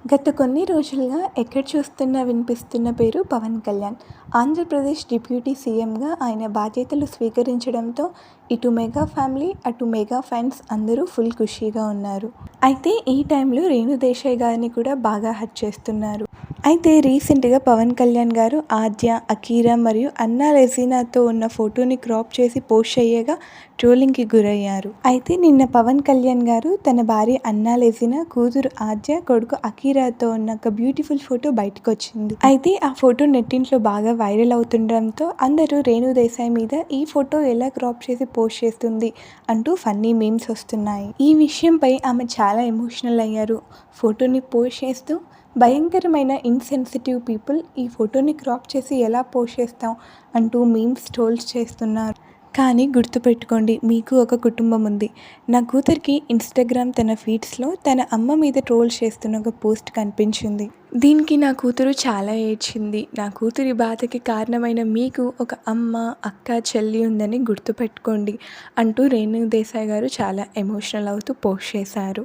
గత కొన్ని రోజులుగా ఎక్కడ చూస్తున్నా వినిపిస్తున్న పేరు పవన్ కళ్యాణ్. ఆంధ్రప్రదేశ్ డిప్యూటీ సీఎంగా ఆయన బాధ్యతలు స్వీకరించడంతో ఇటు మెగా ఫ్యామిలీ, అటు మెగా ఫ్యాన్స్ అందరూ ఫుల్ ఖుషీగా ఉన్నారు. అయితే ఈ టైంలో రేణు దేశాయ్ గారిని కూడా బాగా హర్ట్ చేస్తున్నారు. అయితే రీసెంట్గా పవన్ కళ్యాణ్ గారు ఆద్య, అకీరా మరియు అన్నా లెజీనాతో ఉన్న ఫోటోని క్రాప్ చేసి పోస్ట్ చేయగా ట్రోలింగ్కి గురయ్యారు. అయితే నిన్న పవన్ కళ్యాణ్ గారు తన భార్య అన్నా లెజీనా, కూతురు ఆద్య, కొడుకు అకీరాతో ఉన్న ఒక బ్యూటిఫుల్ ఫోటో బయటకు వచ్చింది. అయితే ఆ ఫోటో నెట్టింట్లో బాగా వైరల్ అవుతుండడంతో అందరూ రేణు దేశాయ్ మీద ఈ ఫోటో ఎలా క్రాప్ చేసి పోస్ట్ చేస్తుంది అంటూ ఫన్నీ మీమ్స్ వస్తున్నాయి. ఈ విషయంపై ఆమె చాలా ఎమోషనల్ అయ్యారు. ఫోటోని పోస్ట్ చేస్తూ భయంకరమైన ఇన్సెన్సిటివ్ పీపుల్ ఈ ఫోటోని క్రాప్ చేసి ఎలా పోస్ట్ చేస్తాం అంటూ మీమ్స్ ట్రోల్స్ చేస్తున్నారు. కానీ గుర్తుపెట్టుకోండి, మీకు ఒక కుటుంబం ఉంది. నా కూతురికి ఇన్స్టాగ్రామ్ తన ఫీడ్స్లో తన అమ్మ మీద ట్రోల్ చేస్తున్న ఒక పోస్ట్ కనిపించింది. దీనికి నా కూతురు చాలా ఏడ్చింది. నా కూతురి బాధకి కారణమైన మీకు ఒక అమ్మ, అక్క, చెల్లి ఉందని గుర్తుపెట్టుకోండి అంటూ రేణు దేశాయ్ గారు చాలా ఎమోషనల్ అవుతూ పోస్ట్ చేశారు.